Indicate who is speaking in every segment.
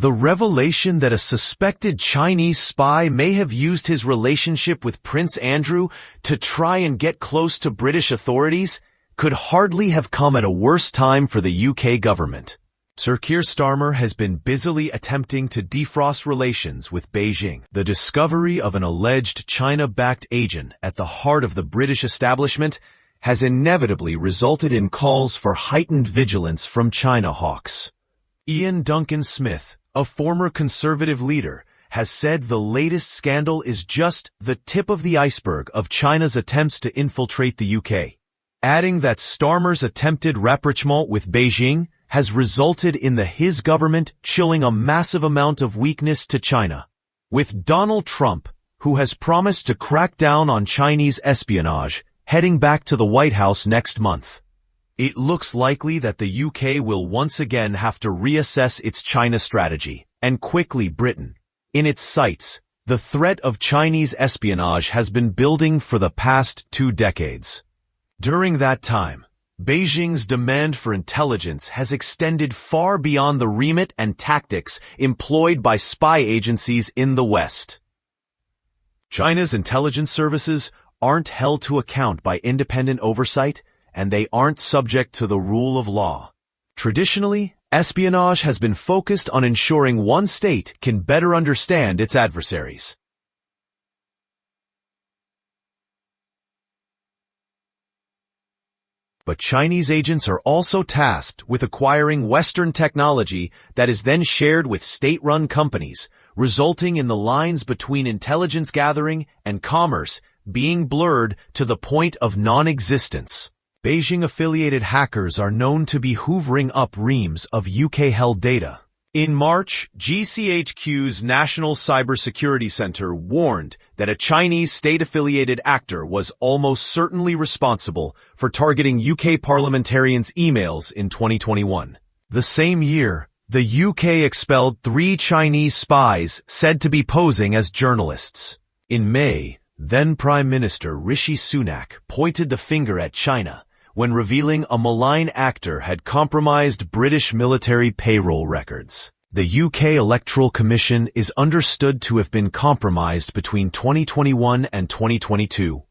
Speaker 1: The revelation that a suspected Chinese spy may have used his relationship with Prince Andrew to try and get close to British authorities could hardly have come at a worse time for the UK government. Sir Keir Starmer has been busily attempting to defrost relations with Beijing. The discovery of an alleged China-backed agent at the heart of the British establishment has inevitably resulted in calls for heightened vigilance from China hawks. Iain Duncan Smith, a former Conservative leader, has said the latest scandal is just the tip of the iceberg of China's attempts to infiltrate the UK, adding that Starmer's attempted rapprochement with Beijing has resulted in his government showing a massive amount of weakness to China. With Donald Trump, who has promised to crack down on Chinese espionage, heading back to the White House next month, it looks likely that the UK will once again have to reassess its China strategy, and quickly. Britain. In its sights, the threat of Chinese espionage has been building for the past 2 decades. During that time, Beijing's demand for intelligence has extended far beyond the remit and tactics employed by spy agencies in the West. China's intelligence services aren't held to account by independent oversight, and they aren't subject to the rule of law. Traditionally, espionage has been focused on ensuring one state can better understand its adversaries. But Chinese agents are also tasked with acquiring Western technology that is then shared with state-run companies, resulting in the lines between intelligence gathering and commerce being blurred to the point of non-existence. Beijing-affiliated hackers are known to be hoovering up reams of UK-held data. In March, GCHQ's National Cybersecurity Center warned that a Chinese state-affiliated actor was almost certainly responsible for targeting UK parliamentarians' emails in 2021. The same year, the UK expelled 3 Chinese spies said to be posing as journalists. In May, then Prime Minister Rishi Sunak pointed the finger at China when revealing a malign actor had compromised British military payroll records. The UK Electoral Commission is understood to have been compromised between 2021 and 2022,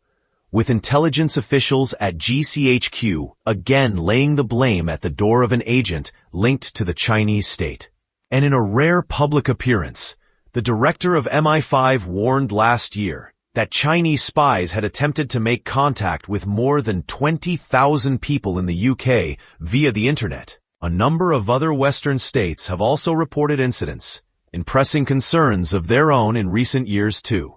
Speaker 1: with intelligence officials at GCHQ again laying the blame at the door of an agent linked to the Chinese state. And in a rare public appearance, the director of MI5 warned last year that Chinese spies had attempted to make contact with more than 20,000 people in the UK via the internet. A number of other Western states have also reported incidents, impressing concerns of their own in recent years too.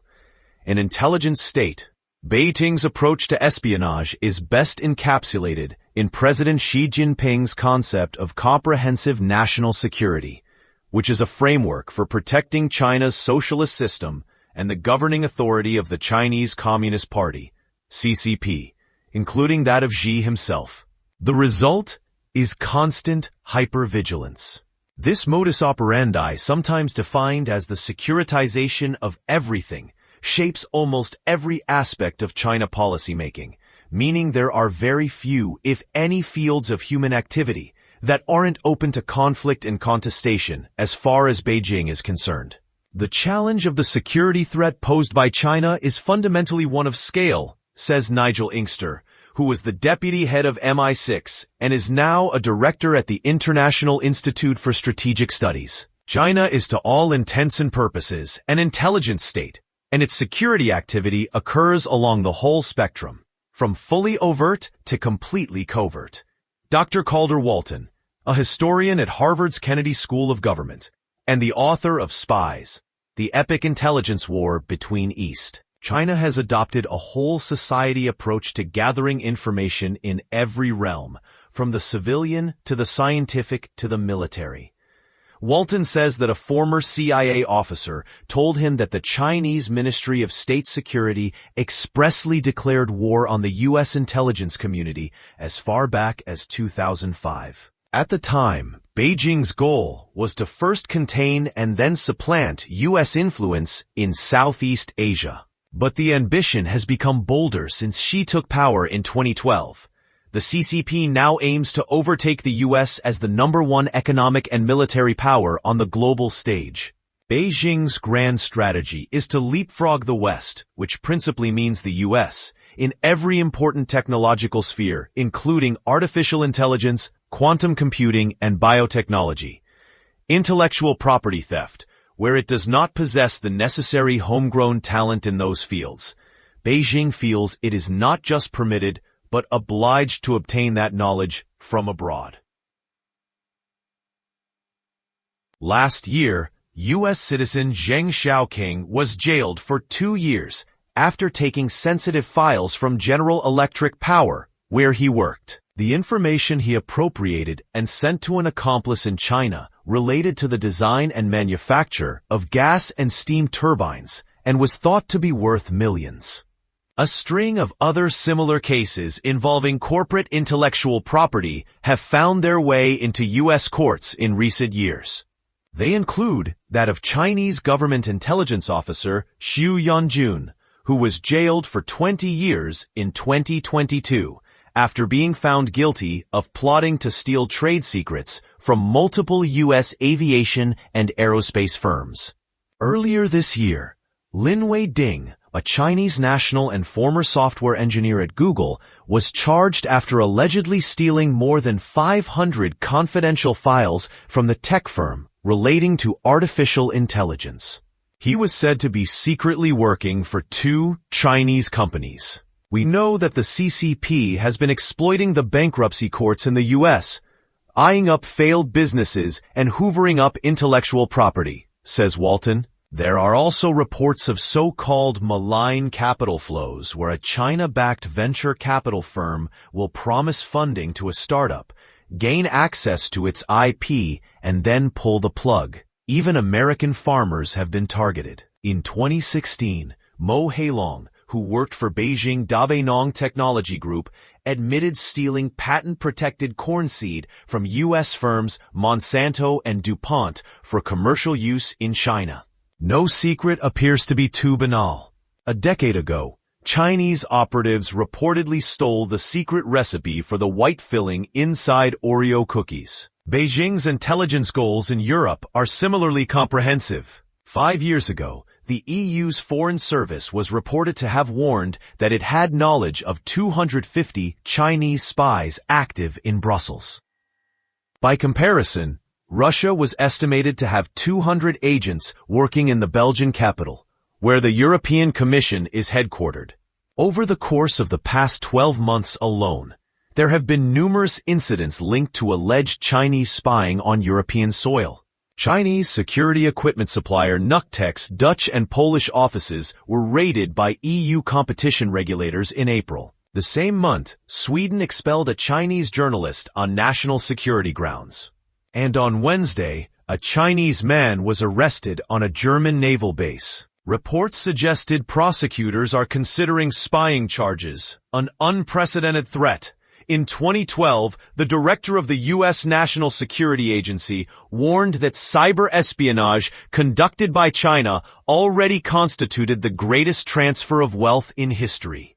Speaker 1: An intelligence state, Beijing's approach to espionage is best encapsulated in President Xi Jinping's concept of comprehensive national security, which is a framework for protecting China's socialist system and the governing authority of the Chinese Communist Party, CCP, including that of Xi himself. The result is constant hypervigilance. This modus operandi, sometimes defined as the securitization of everything, shapes almost every aspect of China policymaking, meaning there are very few, if any, fields of human activity that aren't open to conflict and contestation as far as Beijing is concerned. The challenge of the security threat posed by China is fundamentally one of scale, says Nigel Inkster, who was the deputy head of MI6 and is now a director at the International Institute for Strategic Studies. China is to all intents and purposes an intelligence state, and its security activity occurs along the whole spectrum, from fully overt to completely covert. Dr. Calder Walton, a historian at Harvard's Kennedy School of Government, and the author of Spies, the Epic Intelligence War Between East. China has adopted a whole society approach to gathering information in every realm, from the civilian to the scientific to the military. Walton says that a former CIA officer told him that the Chinese Ministry of State Security expressly declared war on the U.S. intelligence community as far back as 2005. At the time, Beijing's goal was to first contain and then supplant U.S. influence in Southeast Asia. But the ambition has become bolder since Xi took power in 2012. the CCP now aims to overtake the US as the #1 economic and military power on the global stage. Beijing's grand strategy is to leapfrog the West, which principally means the US, in every important technological sphere, including artificial intelligence, quantum computing, and biotechnology. Intellectual property theft, where it does not possess the necessary homegrown talent in those fields. Beijing feels it is not just permitted, but obliged to obtain that knowledge from abroad. Last year, U.S. citizen Zheng Xiaoqing was jailed for 2 years after taking sensitive files from General Electric Power, where he worked. The information he appropriated and sent to an accomplice in China related to the design and manufacture of gas and steam turbines and was thought to be worth millions. A string of other similar cases involving corporate intellectual property have found their way into U.S. courts in recent years. They include that of Chinese government intelligence officer Xu Yanjun, who was jailed for 20 years in 2022 after being found guilty of plotting to steal trade secrets from multiple U.S. aviation and aerospace firms. Earlier this year, Linwei Ding, a Chinese national and former software engineer at Google, was charged after allegedly stealing more than 500 confidential files from the tech firm relating to artificial intelligence. He was said to be secretly working for 2 Chinese companies. We know that the CCP has been exploiting the bankruptcy courts in the U.S., eyeing up failed businesses and hoovering up intellectual property, says Walton. There are also reports of so-called malign capital flows where a China-backed venture capital firm will promise funding to a startup, gain access to its IP, and then pull the plug. Even American farmers have been targeted. In 2016, Mo Heilong, who worked for Beijing Dabainong Technology Group, admitted stealing patent-protected corn seed from U.S. firms Monsanto and DuPont for commercial use in China. No secret appears to be too banal. A decade ago, Chinese operatives reportedly stole the secret recipe for the white filling inside Oreo cookies. Beijing's intelligence goals in Europe are similarly comprehensive. 5 years ago, the EU's Foreign Service was reported to have warned that it had knowledge of 250 Chinese spies active in Brussels. By comparison, Russia was estimated to have 200 agents working in the Belgian capital, where the European Commission is headquartered. Over the course of the past 12 months alone, there have been numerous incidents linked to alleged Chinese spying on European soil. Chinese security equipment supplier Nuctec's Dutch and Polish offices were raided by EU competition regulators in April. The same month, Sweden expelled a Chinese journalist on national security grounds. And on Wednesday, a Chinese man was arrested on a German naval base. Reports suggested prosecutors are considering spying charges, an unprecedented threat. In 2012, the director of the U.S. National Security Agency warned that cyber espionage conducted by China already constituted the greatest transfer of wealth in history.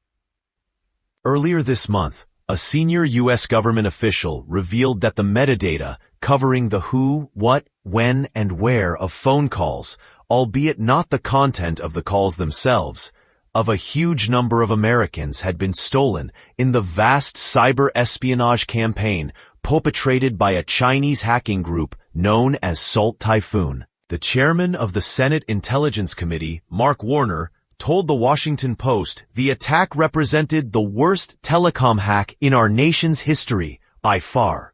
Speaker 1: Earlier this month, a senior U.S. government official revealed that the metadata covering the who, what, when, and where of phone calls, albeit not the content of the calls themselves, of a huge number of Americans had been stolen in the vast cyber espionage campaign perpetrated by a Chinese hacking group known as Salt Typhoon. The chairman of the Senate Intelligence Committee, Mark Warner, told the Washington Post the attack represented the worst telecom hack in our nation's history, by far.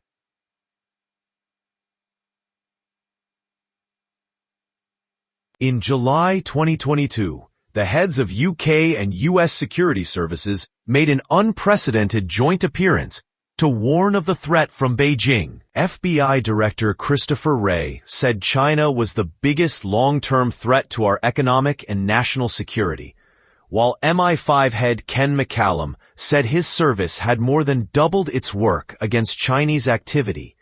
Speaker 1: In July 2022, the heads of UK and US security services made an unprecedented joint appearance to warn of the threat from Beijing. FBI Director Christopher Wray said China was the biggest long-term threat to our economic and national security, while MI5 head Ken McCallum said his service had more than doubled its work against Chinese activity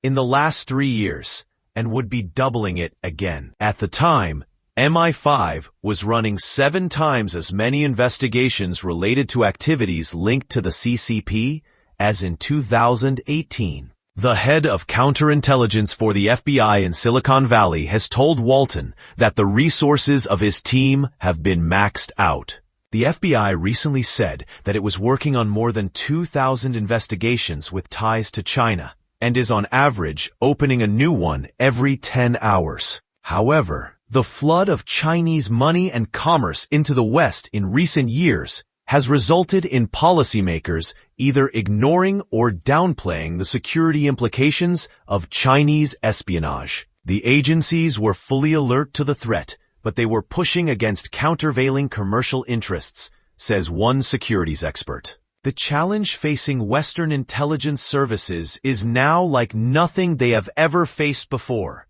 Speaker 1: in the last 3 years and would be doubling it again. At the time, MI5 was running 7 times as many investigations related to activities linked to the CCP as in 2018. The head of counterintelligence for the FBI in Silicon Valley has told Walton that the resources of his team have been maxed out. The FBI recently said that it was working on more than 2,000 investigations with ties to China, and is on average opening a new one every 10 hours. However, the flood of Chinese money and commerce into the West in recent years has resulted in policymakers either ignoring or downplaying the security implications of Chinese espionage. The agencies were fully alert to the threat, but they were pushing against countervailing commercial interests, says one securities expert. The challenge facing Western intelligence services is now like nothing they have ever faced before.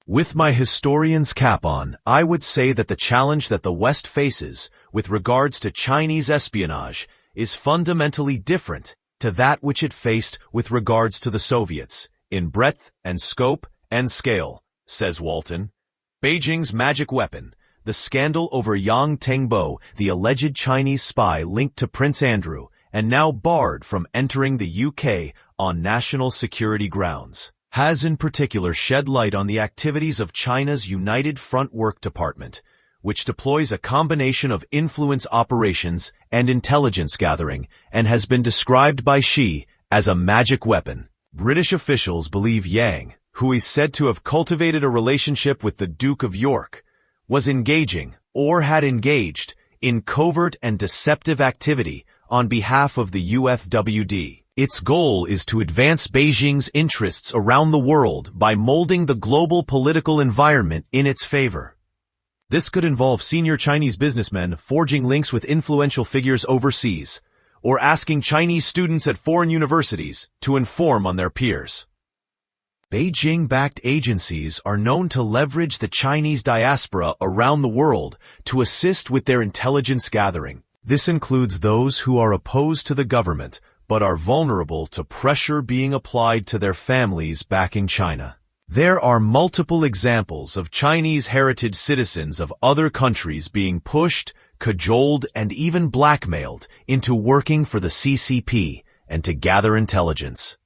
Speaker 1: With my historian's cap on, I would say that the challenge that the West faces with regards to Chinese espionage is fundamentally different to that which it faced with regards to the Soviets, in breadth and scope and scale, says Walton. Beijing's magic weapon, the scandal over Yang Tengbo, the alleged Chinese spy linked to Prince Andrew, and now barred from entering the UK on national security grounds, has in particular shed light on the activities of China's United Front Work Department, which deploys a combination of influence operations and intelligence gathering and has been described by Xi as a magic weapon. British officials believe Yang, who is said to have cultivated a relationship with the Duke of York, was engaging, or had engaged, in covert and deceptive activity on behalf of the UFWD. Its goal is to advance Beijing's interests around the world by molding the global political environment in its favor. This could involve senior Chinese businessmen forging links with influential figures overseas, or asking Chinese students at foreign universities to inform on their peers. Beijing-backed agencies are known to leverage the Chinese diaspora around the world to assist with their intelligence gathering. This includes those who are opposed to the government, but are vulnerable to pressure being applied to their families back in China. There are multiple examples of Chinese heritage citizens of other countries being pushed, cajoled, and even blackmailed into working for the CCP and to gather intelligence.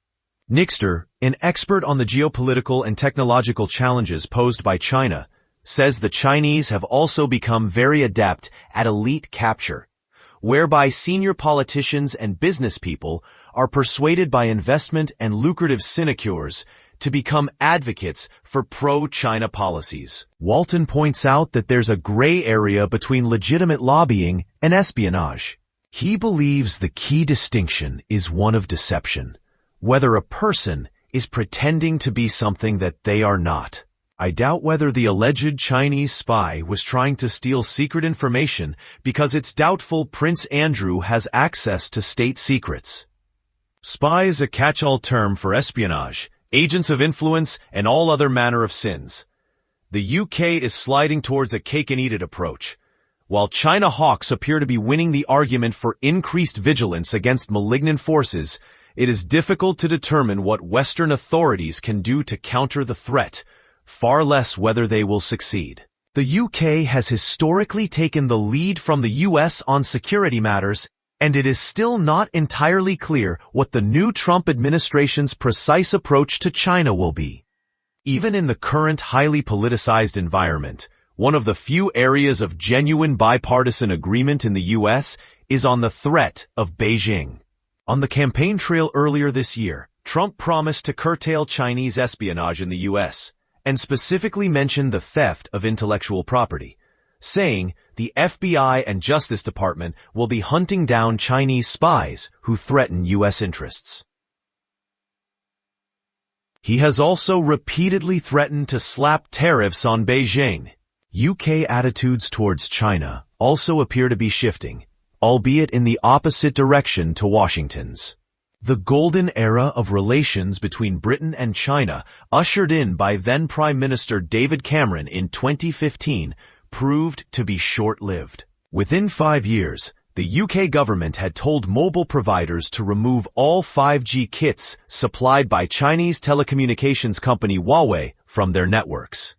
Speaker 1: Nixter, an expert on the geopolitical and technological challenges posed by China, says the Chinese have also become very adept at elite capture, whereby senior politicians and business people are persuaded by investment and lucrative sinecures to become advocates for pro-China policies. Walton points out that there's a gray area between legitimate lobbying and espionage. He believes the key distinction is one of deception, whether a person is pretending to be something that they are not. I doubt whether the alleged Chinese spy was trying to steal secret information because it's doubtful Prince Andrew has access to state secrets. Spy is a catch-all term for espionage, agents of influence, and all other manner of sins. The UK is sliding towards a cake-and-eat-it approach. While China hawks appear to be winning the argument for increased vigilance against malignant forces, it is difficult to determine what Western authorities can do to counter the threat, far less whether they will succeed. The UK has historically taken the lead from the US on security matters, and it is still not entirely clear what the new Trump administration's precise approach to China will be. Even in the current highly politicized environment, one of the few areas of genuine bipartisan agreement in the US is on the threat of Beijing. On the campaign trail earlier this year, Trump promised to curtail Chinese espionage in the US, and specifically mentioned the theft of intellectual property, saying the FBI and Justice Department will be hunting down Chinese spies who threaten U.S. interests. He has also repeatedly threatened to slap tariffs on Beijing. UK attitudes towards China also appear to be shifting, albeit in the opposite direction to Washington's. The golden era of relations between Britain and China, ushered in by then Prime Minister David Cameron in 2015, proved to be short-lived. Within 5 years, the UK government had told mobile providers to remove all 5G kits supplied by Chinese telecommunications company Huawei from their networks.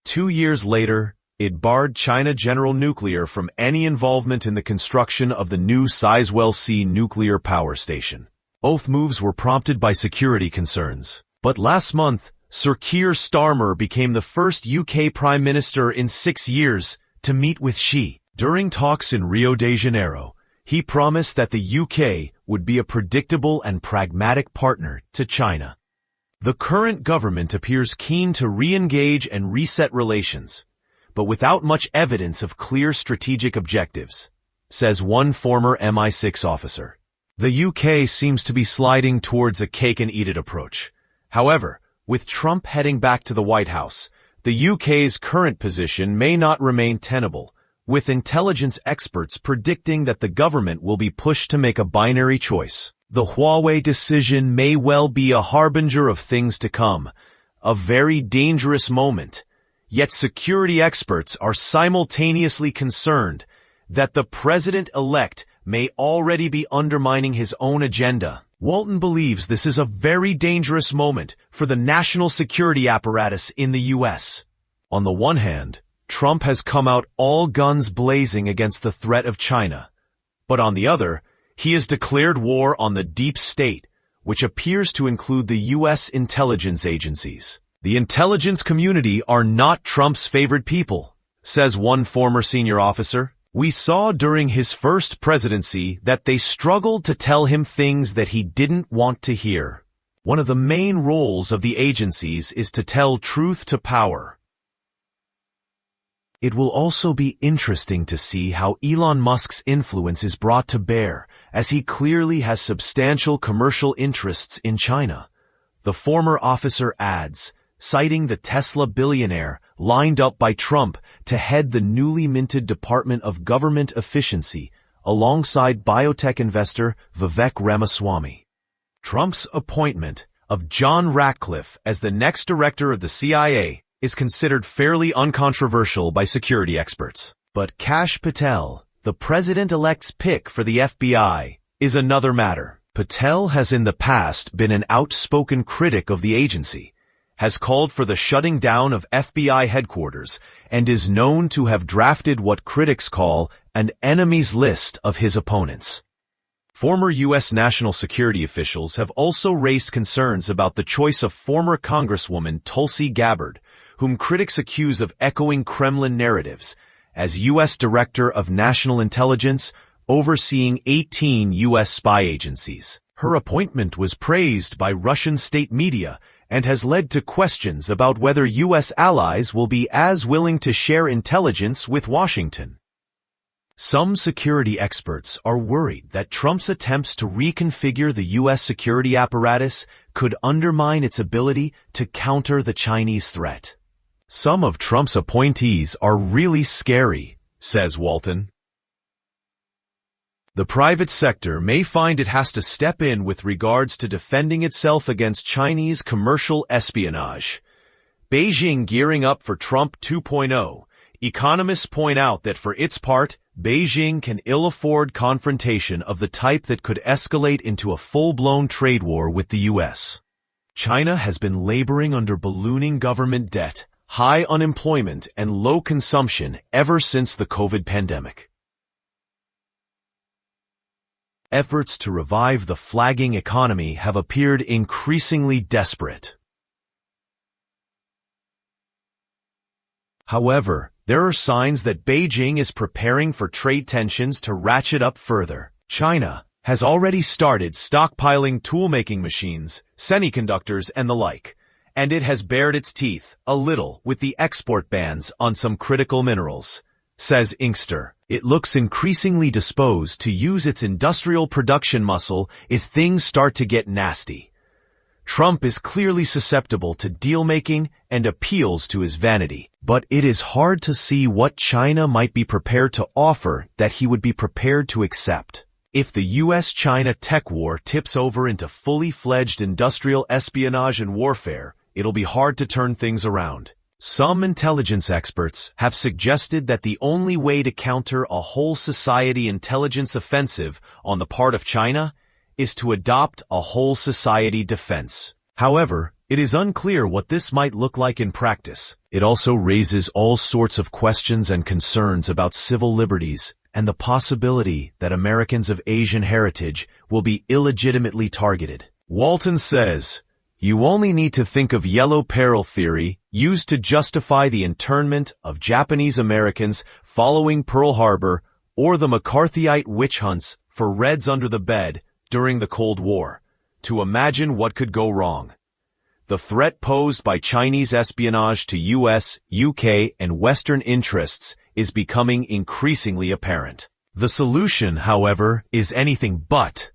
Speaker 1: 2 years later, it barred China General Nuclear from any involvement in the construction of the new Sizewell C nuclear power station. Both moves were prompted by security concerns. But last month, Sir Keir Starmer became the first UK Prime Minister in 6 years to meet with Xi. During talks in Rio de Janeiro, he promised that the UK would be a predictable and pragmatic partner to China. The current government appears keen to re-engage and reset relations, but without much evidence of clear strategic objectives, says one former MI6 officer. The UK seems to be sliding towards a cake-and-eat-it approach. However, with Trump heading back to the White House, the UK's current position may not remain tenable, with intelligence experts predicting that the government will be pushed to make a binary choice. The Huawei decision may well be a harbinger of things to come, a very dangerous moment. Yet security experts are simultaneously concerned that the president-elect may already be undermining his own agenda. Walton believes this is a very dangerous moment for the national security apparatus in the U.S. On the one hand, Trump has come out all guns blazing against the threat of China. But on the other, he has declared war on the deep state, which appears to include the U.S. intelligence agencies. The intelligence community are not Trump's favorite people, says one former senior officer. We saw during his first presidency that they struggled to tell him things that he didn't want to hear. One of the main roles of the agencies is to tell truth to power. It will also be interesting to see how Elon Musk's influence is brought to bear, as he clearly has substantial commercial interests in China. The former officer adds, citing the Tesla billionaire lined up by Trump to head the newly minted Department of Government Efficiency alongside biotech investor Vivek Ramaswamy. Trump's appointment of John Ratcliffe as the next director of the CIA is considered fairly uncontroversial by security experts. But Kash Patel, the president-elect's pick for the FBI, is another matter. Patel has in the past been an outspoken critic of the agency, has called for the shutting down of FBI headquarters, and is known to have drafted what critics call an enemies list of his opponents. Former U.S. national security officials have also raised concerns about the choice of former Congresswoman Tulsi Gabbard, whom critics accuse of echoing Kremlin narratives, as U.S. Director of National Intelligence, overseeing 18 U.S. spy agencies. Her appointment was praised by Russian state media and has led to questions about whether U.S. allies will be as willing to share intelligence with Washington. Some security experts are worried that Trump's attempts to reconfigure the U.S. security apparatus could undermine its ability to counter the Chinese threat. Some of Trump's appointees are really scary, says Walton. The private sector may find it has to step in with regards to defending itself against Chinese commercial espionage. Beijing gearing up for Trump 2.0. Economists point out that for its part, Beijing can ill afford confrontation of the type that could escalate into a full-blown trade war with the U.S. China has been laboring under ballooning government debt, high unemployment, and low consumption ever since the COVID pandemic. Efforts to revive the flagging economy have appeared increasingly desperate. However, there are signs that Beijing is preparing for trade tensions to ratchet up further. China has already started stockpiling tool-making machines, semiconductors, and the like, and it has bared its teeth a little with the export bans on some critical minerals, says Inkster. It looks increasingly disposed to use its industrial production muscle if things start to get nasty. Trump is clearly susceptible to deal-making and appeals to his vanity, but it is hard to see what China might be prepared to offer that he would be prepared to accept. If the U.S.-China tech war tips over into fully fledged industrial espionage and warfare, it'll be hard to turn things around. Some intelligence experts have suggested that the only way to counter a whole society intelligence offensive on the part of China is to adopt a whole society defense. However, It is unclear what this might look like in practice. It also raises all sorts of questions and concerns about civil liberties and the possibility that Americans of Asian heritage will be illegitimately targeted. Walton says, "You only need to think of yellow peril theory used to justify the internment of Japanese Americans following Pearl Harbor or the McCarthyite witch hunts for Reds under the bed during the Cold War, to imagine what could go wrong. The threat posed by Chinese espionage to US, UK, and Western interests is becoming increasingly apparent. The solution, however, is anything but